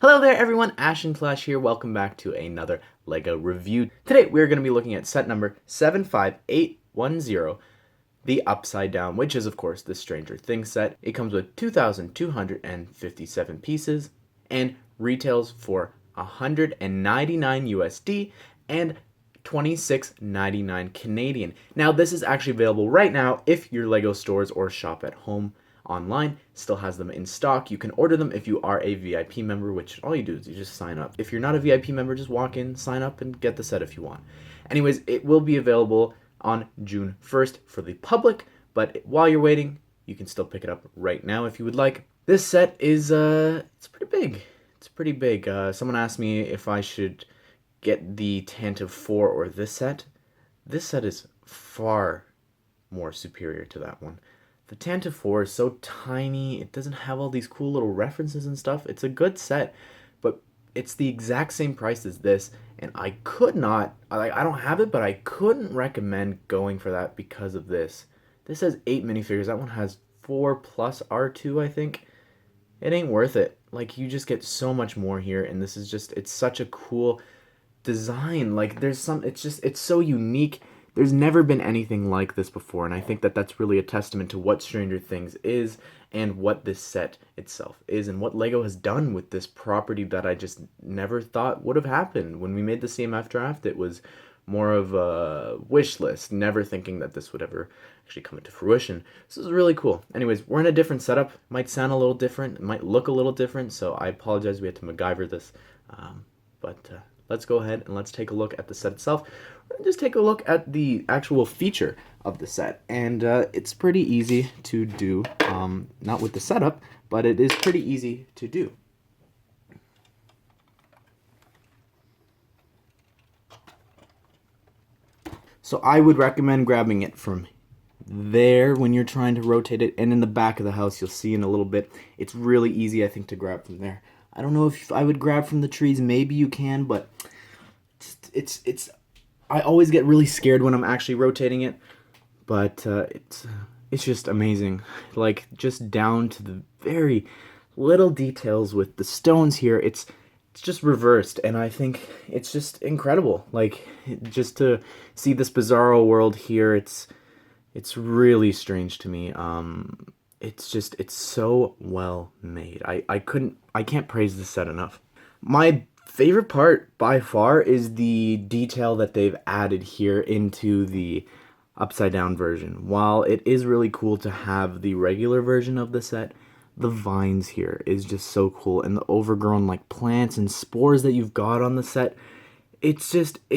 Hello there everyone, Ashnflash here. Welcome back to another LEGO review. Today we're going to be looking at set number 75810, the Upside Down, which is of course the Stranger Things set. It comes with 2,257 pieces and retails for 199 USD and 26.99 Canadian. Now this is actually available right now if your LEGO stores or shop at home online still has them in stock. You can order them if you are a VIP member, which all you do is you just sign up. If you're not a VIP member, just walk in, sign up, and get the set if you want. Anyways, it will be available on June 1st for the public, but while you're waiting, you can still pick it up right now if you would like. This set is, it's pretty big. It's pretty big. Someone asked me if I should get the Tantive 4 or this set. This set is far more superior to that one. The Tantive 4 is so tiny, it doesn't have all these cool little references and stuff. It's a good set, but it's the exact same price as this, and I could not, I don't have it, but I couldn't recommend going for that because of this. This has 8 minifigures, that one has 4 plus R2, I think. It ain't worth it. Like, you just get so much more here, and this is just, it's such a cool design. Like, it's so unique. There's never been anything like this before, and I think that that's really a testament to what Stranger Things is and what this set itself is and what LEGO has done with this property that I just never thought would have happened. When we made the CMF draft, it was more of a wish list, never thinking that this would ever actually come into fruition. This is really cool. Anyways, we're in a different setup. It might sound a little different, it might look a little different, so I apologize we had to MacGyver this, but let's go ahead and let's take a look at the set itself. Just take a look at the actual feature of the set, and it's pretty easy to do, not with the setup, but it is pretty easy to do. So I would recommend grabbing it from there when you're trying to rotate it, and in the back of the house you'll see in a little bit. It's really easy, I think, to grab from there. I don't know if I would grab from the trees. Maybe you can, but it's I always get really scared when I'm actually rotating it, but it's just amazing. Like, just down to the very little details with the stones here, it's just reversed, and I think it's just incredible. Like, just to see this bizarro world here, it's really strange to me. It's so well made. I can't praise this set enough. My favorite part by far is the detail that they've added here into the upside down version. While it is really cool to have the regular version of the set, the vines here is just so cool, and the overgrown like plants and spores that you've got on the set, it's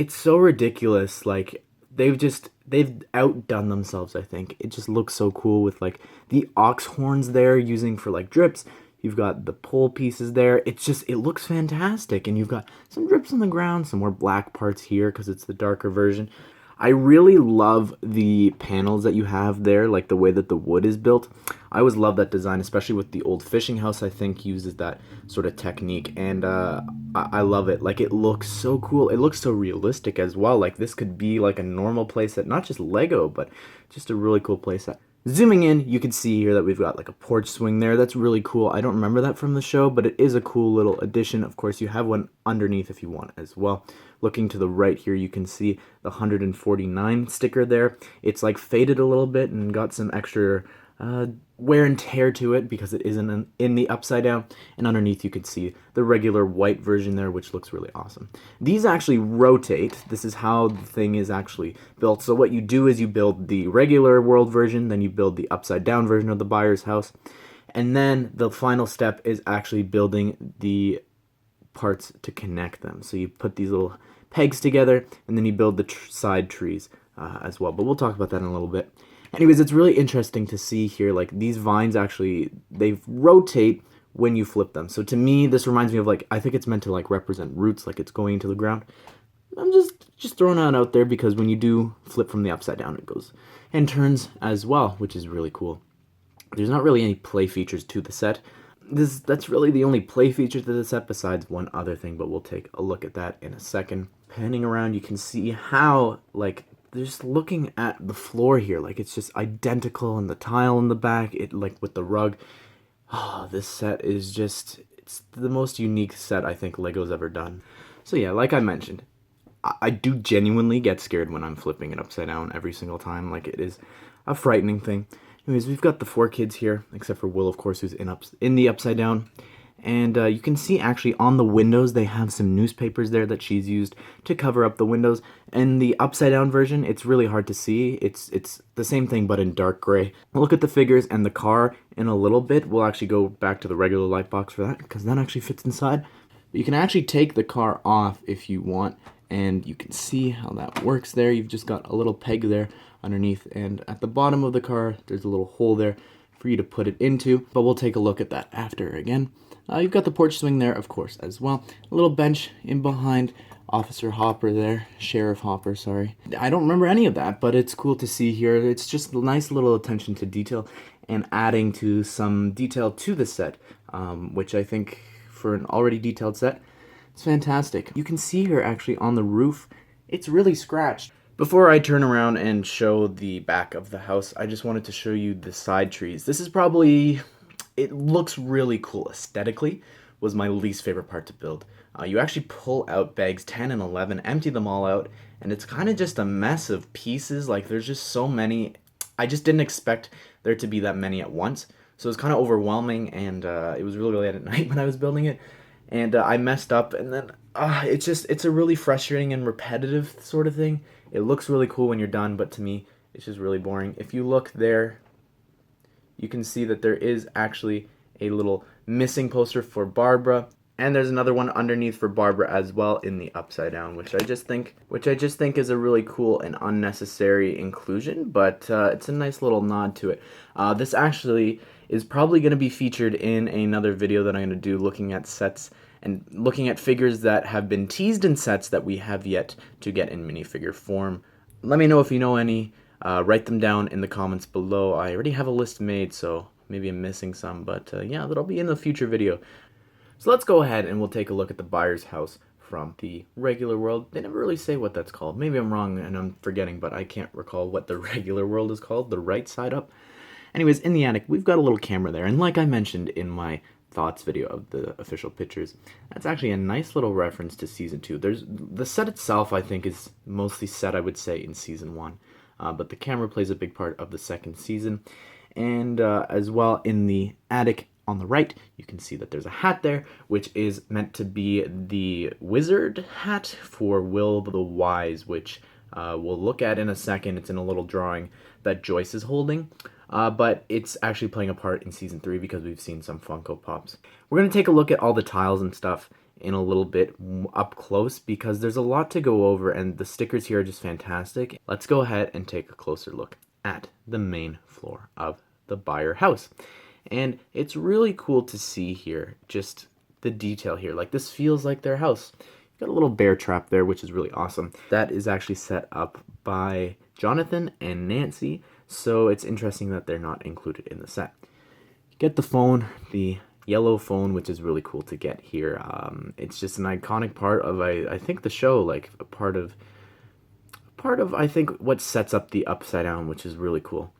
so ridiculous. Like, they've outdone themselves, I think. It just looks so cool with like the ox horns there using for like drips. You've got the pole pieces there. It looks fantastic. And you've got some drips on the ground, some more black parts here because it's the darker version. I really love the panels that you have there, like the way that the wood is built. I always love that design, especially with the old fishing house, I think, uses that sort of technique. And I love it. Like, it looks so cool. It looks so realistic as well. Like, this could be like a normal playset, not just Lego, but just a really cool playset. Zooming in, you can see here that we've got like a porch swing there. That's really cool. I don't remember that from the show, but it is a cool little addition. Of course, you have one underneath if you want as well. Looking to the right here, you can see the 149 sticker there. It's like faded a little bit and got some extra wear and tear to it because it isn't in the upside down. And underneath you can see the regular white version there, which looks really awesome. These actually rotate. This is how the thing is actually built. So what you do is you build the regular world version, then you build the upside down version of the buyer's house, and then the final step is actually building the parts to connect them. So you put these little pegs together, and then you build the side trees as well. But we'll talk about that in a little bit. Anyways, it's really interesting to see here, like, these vines actually, they rotate when you flip them. So to me, this reminds me of, like, I think it's meant to, like, represent roots, like it's going into the ground. I'm just throwing that out there because when you do flip from the upside down, it goes and turns as well, which is really cool. There's not really any play features to the set. That's really the only play feature to the set besides one other thing, but we'll take a look at that in a second. Panning around, you can see how, like, just looking at the floor here, like, it's just identical, and the tile in the back, it, like, with the rug. Oh, this set is just, it's It's the most unique set I think Lego's ever done. So yeah, like I mentioned, I do genuinely get scared when I'm flipping it upside down every single time. Like, it is a frightening thing. Anyways, we've got the 4 kids here, except for Will, of course, who's in the upside down. And you can see actually on the windows they have some newspapers there that she's used to cover up the windows. And the upside down version, it's really hard to see. It's the same thing but in dark gray. We'll look at the figures and the car in a little bit. We'll actually go back to the regular light box for that because that actually fits inside. But you can actually take the car off if you want, and you can see how that works there. You've just got a little peg there underneath, and at the bottom of the car there's a little hole there for you to put it into, but we'll take a look at that after again. You've got the porch swing there, of course, as well. A little bench in behind Officer Hopper there. Sheriff Hopper, sorry. I don't remember any of that, but it's cool to see here. It's just a nice little attention to detail and adding to some detail to the set, which I think for an already detailed set, it's fantastic. You can see here actually on the roof, it's really scratched. Before I turn around and show the back of the house, I just wanted to show you the side trees. This is probably... it looks really cool aesthetically, was my least favorite part to build. You actually pull out bags 10 and 11, empty them all out, and it's kind of just a mess of pieces. Like, there's just so many. I just didn't expect there to be that many at once. So it was kind of overwhelming, and it was really late at night when I was building it. And I messed up, and then it's a really frustrating and repetitive sort of thing. It looks really cool when you're done, but to me, it's just really boring. If you look there, you can see that there is actually a little missing poster for Barbara, and there's another one underneath for Barbara as well in the upside down, which I just think is a really cool and unnecessary inclusion, but it's a nice little nod to it. This actually is probably going to be featured in another video that I'm going to do, looking at sets and looking at figures that have been teased in sets that we have yet to get in minifigure form. Let me know if you know any. Write them down in the comments below. I already have a list made, so maybe I'm missing some, but yeah, that'll be in the future video. So let's go ahead and we'll take a look at the buyer's house from the regular world. They never really say what that's called. Maybe I'm wrong and I'm forgetting, but I can't recall what the regular world is called, the right side up. Anyways, in the attic, we've got a little camera there, and like I mentioned in my thoughts video of the official pictures, that's actually a nice little reference to season 2. The set itself, I think, is mostly set, I would say, in season 1. But the camera plays a big part of the second season. And as well, in the attic on the right, you can see that there's a hat there, which is meant to be the wizard hat for Will the Wise, which we'll look at in a second. It's in a little drawing that Joyce is holding. But it's actually playing a part in season 3 because we've seen some Funko Pops. We're going to take a look at all the tiles and stuff in a little bit up close because there's a lot to go over and the stickers here are just fantastic. Let's go ahead and take a closer look at the main floor of the buyer house. And it's really cool to see here just the detail here. Like, this feels like their house. You've got a little bear trap there, which is really awesome. That is actually set up by Jonathan and Nancy, so it's interesting that they're not included in the set. You get the phone, the yellow phone, which is really cool to get here. It's just an iconic part of I think the show, like a part of I think what sets up the upside down, which is really cool.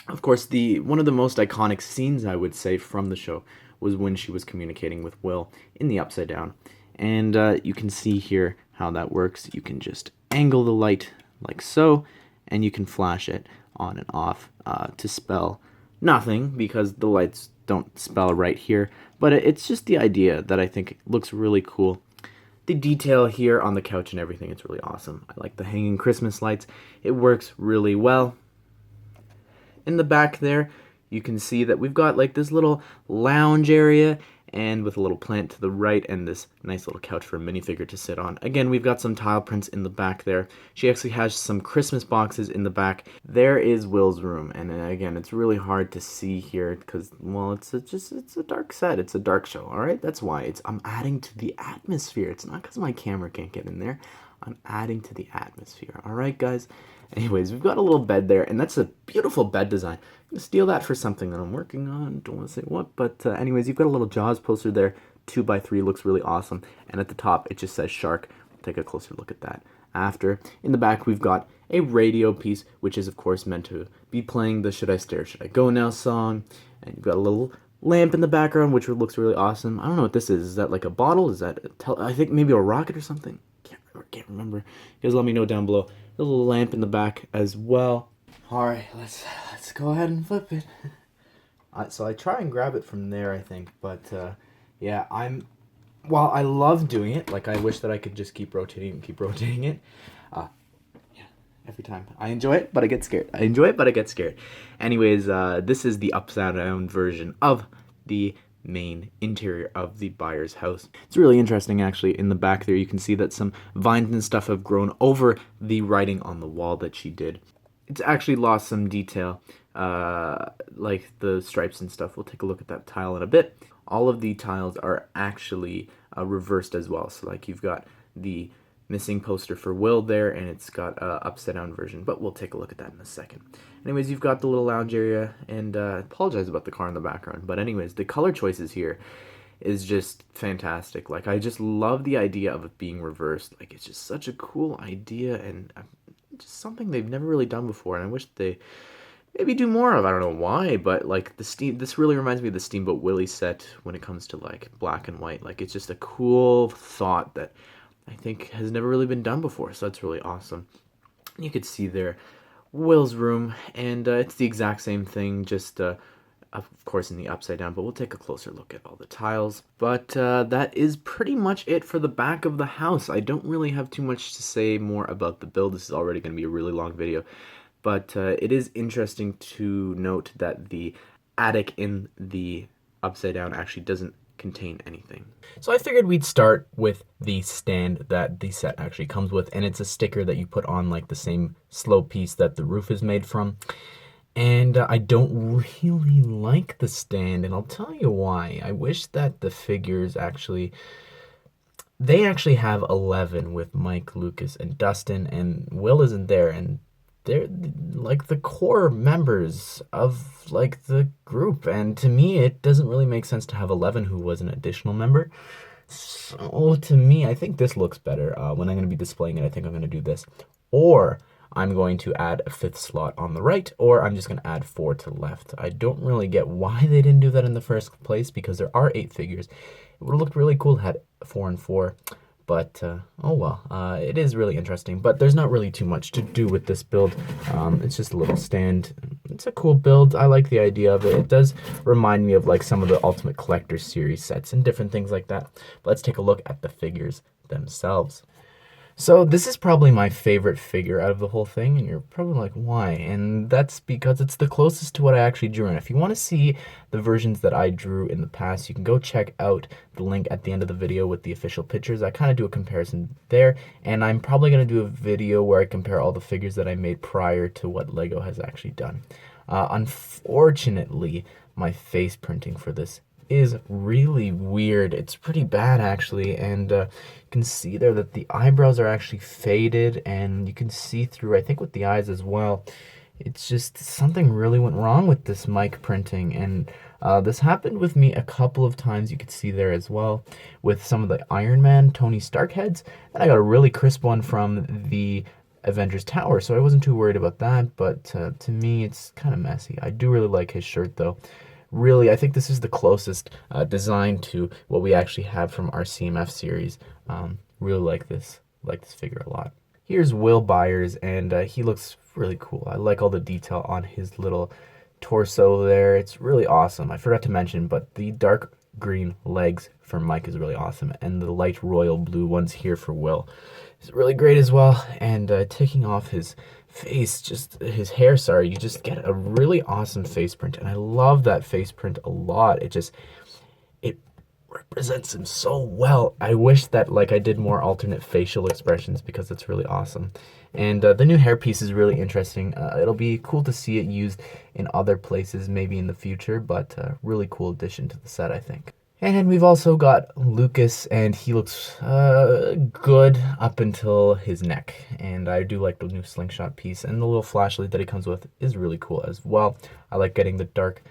Of course, one of the most iconic scenes, I would say, from the show was when she was communicating with Will in the upside down. And you can see here how that works. You can just angle the light like so, and you can flash it on and off to spell nothing because the lights don't spell right here, but it's just the idea that I think looks really cool. The detail here on the couch and everything, it's really awesome. I like the hanging Christmas lights. It works really well. In the back there, you can see that we've got like this little lounge area and with a little plant to the right and this nice little couch for a minifigure to sit on. Again, we've got some tile prints in the back there. She actually has some Christmas boxes in the back. There is Will's room, and again, it's really hard to see here because, well, it's a dark set. It's a dark show, all right? That's why I'm adding to the atmosphere. It's not because my camera can't get in there. I'm adding to the atmosphere, all right, guys? Anyways, we've got a little bed there, and that's a beautiful bed design. I'm going to steal that for something that I'm working on. Don't want to say what, but anyways, you've got a little Jaws poster there. 2x3 looks really awesome. And at the top, it just says shark. We'll take a closer look at that after. In the back, we've got a radio piece, which is, of course, meant to be playing the Should I Stare, Should I Go Now song. And you've got a little lamp in the background, which looks really awesome. I don't know what this is. Is that like a bottle? Is that I think maybe a rocket or something? Can't remember. You guys let me know down below. There's a little lamp in the back as well. All right, let's go ahead and flip it. So I try and grab it from there, I think, but yeah, while I love doing it, like I wish that I could just keep rotating it. Yeah, every time I enjoy it, but I get scared. I enjoy it, but I get scared. Anyways, this is the upside down version of the main interior of the buyer's house. It's really interesting, actually. In the back there, you can see that some vines and stuff have grown over the writing on the wall that she did. It's actually lost some detail, like the stripes and stuff. We'll take a look at that tile in a bit. All of the tiles are actually reversed as well. So like you've got the missing poster for Will there, and it's got an upside down version, but we'll take a look at that in a second. Anyways, you've got the little lounge area, and apologize about the car in the background, but anyways, the color choices here is just fantastic. Like, I just love the idea of it being reversed. Like, it's just such a cool idea, and just something they've never really done before, and I wish they maybe do more of. I don't know why, but like this really reminds me of the Steamboat Willie set when it comes to like black and white. Like, it's just a cool thought that I think has never really been done before, so that's really awesome. You could see there Will's room, and it's the exact same thing, just of course in the upside down, but we'll take a closer look at all the tiles. But that is pretty much it for the back of the house. I don't really have too much to say more about the build. This is already going to be a really long video, but it is interesting to note that the attic in the upside down actually doesn't contain anything. So I figured we'd start with the stand that the set actually comes with, and it's a sticker that you put on like the same slope piece that the roof is made from. And I don't really like the stand, and I'll tell you why. I wish that the figures they actually have 11 with Mike, Lucas, and Dustin, and Will isn't there, and they're like the core members of like the group, and to me it doesn't really make sense to have 11 who was an additional member. So to me, I think this looks better. When I'm going to be displaying it, I think I'm going to do this, or I'm going to add a 5th slot on the right, or I'm just going to add 4 to the left. I don't really get why they didn't do that in the first place, because there are 8 figures. It would have looked really cool to have 4 and 4. But, oh well, it is really interesting. But there's not really too much to do with this build. It's just a little stand. It's a cool build. I like the idea of it. It does remind me of like some of the Ultimate Collector Series sets and different things like that. But let's take a look at the figures themselves. So this is probably my favorite figure out of the whole thing, and you're probably like, why? And that's because it's the closest to what I actually drew. And if you want to see the versions that I drew in the past, you can go check out the link at the end of the video with the official pictures. I kind of do a comparison there, and I'm probably going to do a video where I compare all the figures that I made prior to what LEGO has actually done. Unfortunately, my face printing for this is really weird. It's pretty bad, actually, and you can see there that the eyebrows are actually faded, and you can see through, I think, with the eyes as well. It's just something really went wrong with this mic printing, and this happened with me a couple of times. You could see there as well with some of the Iron Man Tony Stark heads, and I got a really crisp one from the Avengers Tower, so I wasn't too worried about that, but to me, it's kind of messy. I do really like his shirt, though. Really, I think this is the closest design to what we actually have from our CMF series. Really like this figure a lot. Here's Will Byers, and he looks really cool. I like all the detail on his little torso there. It's really awesome. I forgot to mention, but the dark green legs for Mike is really awesome, and the light royal blue ones here for Will is really great as well. And taking off his face, just his hair, sorry, you just get a really awesome face print, and I love that face print a lot. It represents him so well. I wish that like I did more alternate facial expressions, because it's really awesome. And the new hairpiece is really interesting. It'll be cool to see it used in other places maybe in the future, but really cool addition to the set, I think. And we've also got Lucas, and he looks good up until his neck. And I do like the new slingshot piece, and the little flashlight that he comes with is really cool as well. I like getting the dark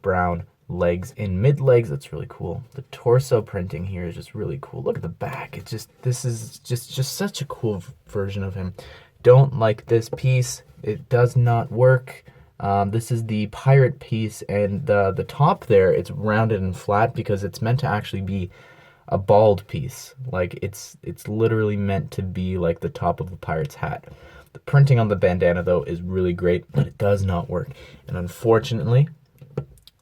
brown legs in mid legs. That's really cool. The torso printing here is just really cool. Look at the back. This is just such a cool version of him. Don't like this piece. It does not work. This is the pirate piece, and the top there, it's rounded and flat because it's meant to actually be a bald piece. Like it's literally meant to be like the top of a pirate's hat. The printing on the bandana though is really great, but it does not work. And unfortunately,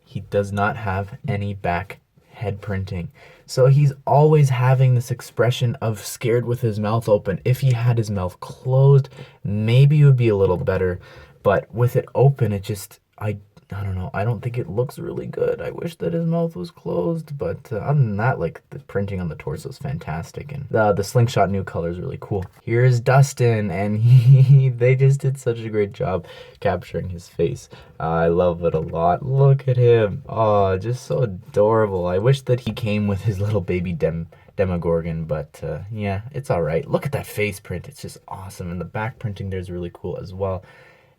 he does not have any back head printing. So he's always having this expression of scared with his mouth open. If he had his mouth closed, maybe it would be a little better. But with it open, it just, I don't know. I don't think it looks really good. I wish that his mouth was closed, but other than that, like the printing on the torso is fantastic, and the slingshot new color is really cool. Here's Dustin, and they just did such a great job capturing his face. I love it a lot. Look at him. Oh, just so adorable. I wish that he came with his little baby Demogorgon, but yeah, it's all right. Look at that face print. It's just awesome, and the back printing there is really cool as well.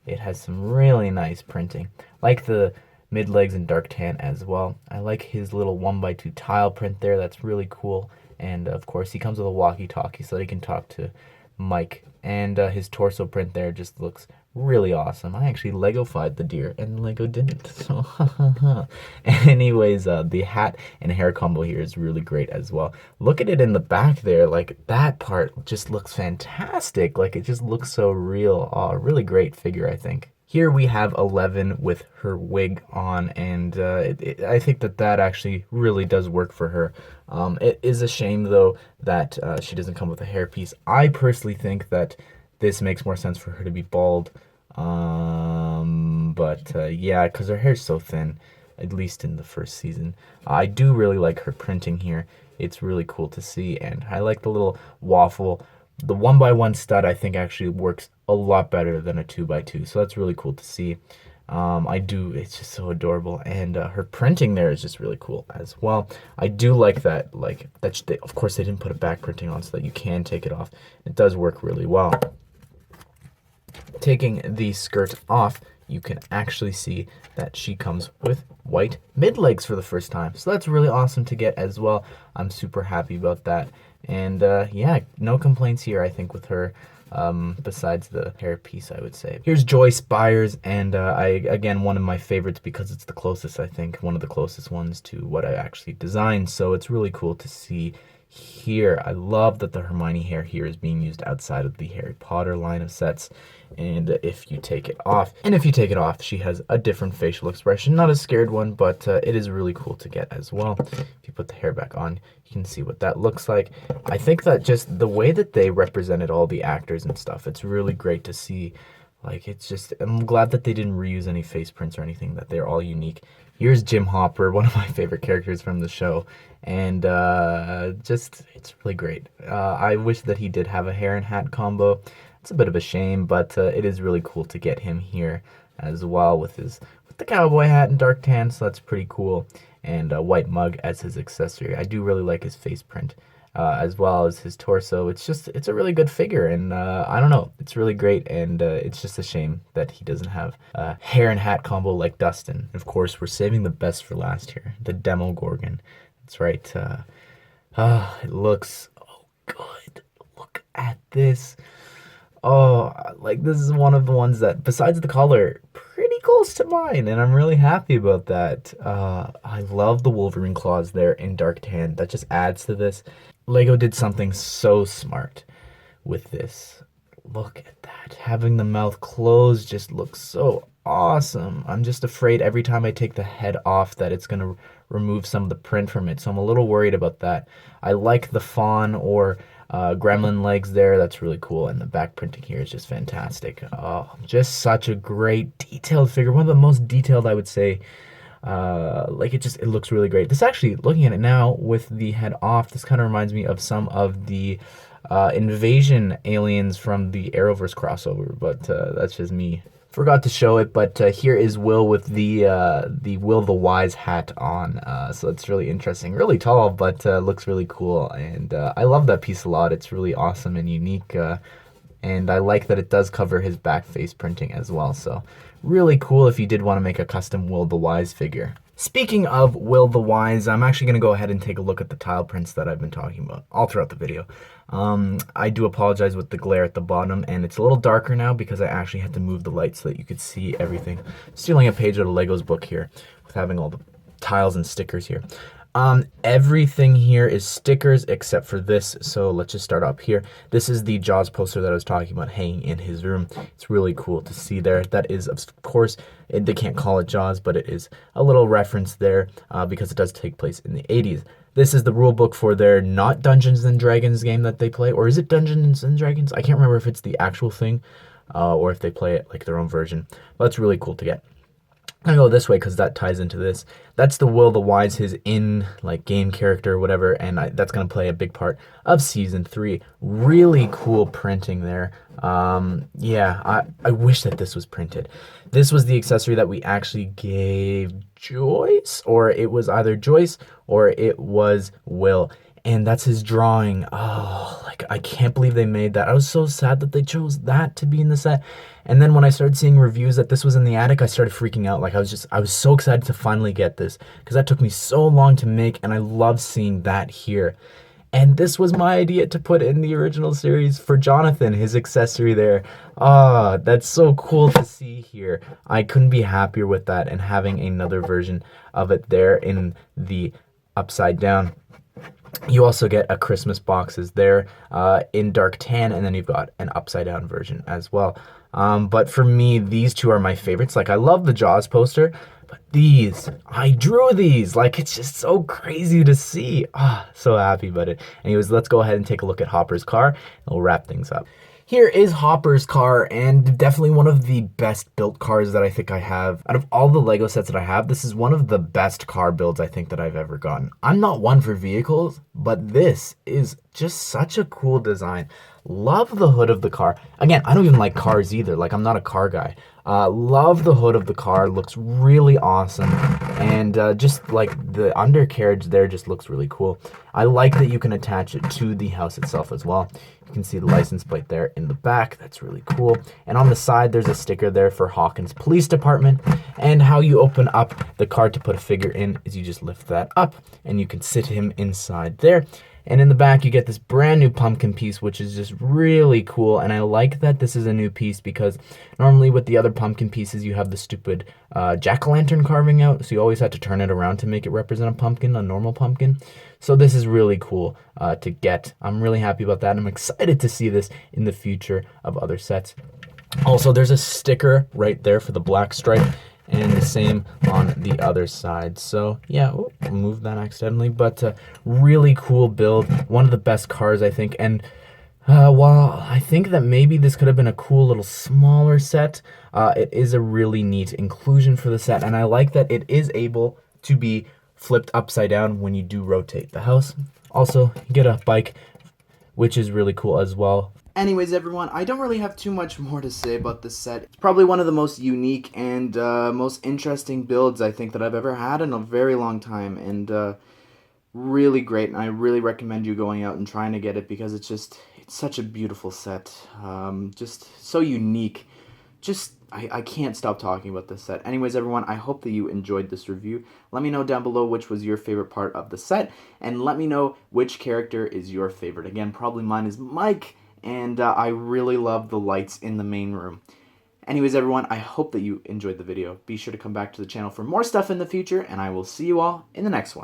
It has some really nice printing. Like the mid legs in dark tan as well. I like his little 1x2 tile print there. That's really cool. And of course, he comes with a walkie-talkie so that he can talk to Mike. And his torso print there just looks really awesome. I actually Lego-fied the deer, and Lego didn't. So, anyways, the hat and hair combo here is really great as well. Look at it in the back there. Like, that part just looks fantastic. Like, it just looks so real. Oh, really great figure, I think. Here we have 11 with her wig on, and I think that actually really does work for her. It is a shame, though, that she doesn't come with a hairpiece. I personally think that this makes more sense for her to be bald. But yeah, because her hair's so thin, at least in the first season. I do really like her printing here. It's really cool to see, and I like the little waffle. The 1x1 stud, I think, actually works a lot better than a 2x2, so that's really cool to see. It's just so adorable, and her printing there is just really cool as well. I do like that, of course they didn't put a back printing on so that you can take it off. It does work really well. Taking the skirt off, you can actually see that she comes with white mid legs for the first time. So that's really awesome to get as well. I'm super happy about that. And yeah, no complaints here, I think, with her. Besides the hair piece, I would say. Here's Joy Spires, and again, one of my favorites because it's the closest, I think, one of the closest ones to what I actually designed. So it's really cool to see here. I love that the Hermione hair here is being used outside of the Harry Potter line of sets. And if you take it off, she has a different facial expression. Not a scared one, but it is really cool to get as well. If you put the hair back on, you can see what that looks like. I think that just the way that they represented all the actors and stuff, it's really great to see. Like, it's just, I'm glad that they didn't reuse any face prints or anything, that they're all unique. Here's Jim Hopper, one of my favorite characters from the show, and it's really great. I wish that he did have a hair and hat combo. It's a bit of a shame, but it is really cool to get him here as well with the cowboy hat and dark tan, so that's pretty cool. And a white mug as his accessory. I do really like his face print, as well as his torso. It's a really good figure, and I don't know, it's really great, and it's just a shame that he doesn't have a hair and hat combo like Dustin. Of course, we're saving the best for last here, the Demogorgon. That's right. It looks good. Look at this. Oh, like, this is one of the ones that, besides the color, pretty close to mine, and I'm really happy about that. I love the Wolverine claws there in dark tan. That just adds to this. Lego did something so smart with this. Look at that. Having the mouth closed just looks so awesome. I'm just afraid every time I take the head off that it's going to remove some of the print from it, so I'm a little worried about that. I like the fawn or gremlin legs there. That's really cool, and the back printing here is just fantastic. Oh, just such a great detailed figure, one of the most detailed, I would say. It looks really great. This actually, looking at it now with the head off, this kind of reminds me of some of the invasion aliens from the Arrowverse crossover, but that's just me. Forgot to show it, but here is Will with the Will the Wise hat on. So it's really interesting. Really tall, but looks really cool. And I love that piece a lot. It's really awesome and unique. And I like that it does cover his back face printing as well. So really cool if you did want to make a custom Will the Wise figure. Speaking of Will the Wise, I'm actually going to go ahead and take a look at the tile prints that I've been talking about all throughout the video. I do apologize with the glare at the bottom, and it's a little darker now because I actually had to move the light so that you could see everything. Stealing a page out of Lego's book here with having all the tiles and stickers here. Everything here is stickers except for this, so let's just start up here. This is the Jaws poster that I was talking about hanging in his room. It's really cool to see there. That is, of course, they can't call it Jaws, but it is a little reference there because it does take place in the 80s. This is the rule book for their not Dungeons and Dragons game that they play, or is it Dungeons and Dragons? I can't remember if it's the actual thing or if they play it like their own version, but it's really cool to get. I'm gonna go this way because that ties into this. That's the Will the Wise, his game character or whatever, and that's gonna play a big part of season 3. Really cool printing there. Yeah, I wish that this was printed. This was the accessory that we actually gave Joyce, or it was either Joyce or it was Will. And that's his drawing. Oh, like, I can't believe they made that. I was so sad that they chose that to be in the set. And then when I started seeing reviews that this was in the attic, I started freaking out. Like, I was so excited to finally get this because that took me so long to make, and I love seeing that here. And this was my idea to put in the original series for Jonathan, his accessory there. Ah, that's so cool to see here. I couldn't be happier with that and having another version of it there in the upside down. You also get a Christmas boxes there in dark tan, and then you've got an upside down version as well. But for me, these two are my favorites. Like, I love the Jaws poster, but these, I drew these. Like, it's just so crazy to see. Ah, so happy about it. Anyways, let's go ahead and take a look at Hopper's car, and we'll wrap things up. Here is Hopper's car, and definitely one of the best built cars that I think I have. Out of all the Lego sets that I have, this is one of the best car builds I think that I've ever gotten. I'm not one for vehicles, but this is just such a cool design. Love the hood of the car. Again, I don't even like cars either. Like, I'm not a car guy. Love the hood of the car. Looks really awesome. And just like the undercarriage there just looks really cool. I like that you can attach it to the house itself as well. You can see the license plate there in the back. That's really cool. And on the side, there's a sticker there for Hawkins Police Department. And how you open up the car to put a figure in is you just lift that up and you can sit him inside there. And in the back, you get this brand new pumpkin piece, which is just really cool. And I like that this is a new piece because normally with the other pumpkin pieces, you have the stupid jack-o'-lantern carving out. So you always have to turn it around to make it represent a pumpkin, a normal pumpkin. So this is really cool to get. I'm really happy about that. I'm excited to see this in the future of other sets. Also, there's a sticker right there for the black stripe. And the same on the other side. So yeah, moved that accidentally, but really cool build. One of the best cars, I think. And while I think that maybe this could have been a cool little smaller set, it is a really neat inclusion for the set. And I like that it is able to be flipped upside down when you do rotate the house. Also, you get a bike, which is really cool as well. Anyways, everyone, I don't really have too much more to say about this set. It's probably one of the most unique and most interesting builds I think that I've ever had in a very long time, and really great. And I really recommend you going out and trying to get it because it's such a beautiful set. Just so unique. I can't stop talking about this set. Anyways, everyone, I hope that you enjoyed this review. Let me know down below which was your favorite part of the set, and let me know which character is your favorite. Again, probably mine is Mike. And I really love the lights in the main room. Anyways, everyone, I hope that you enjoyed the video. Be sure to come back to the channel for more stuff in the future, and I will see you all in the next one.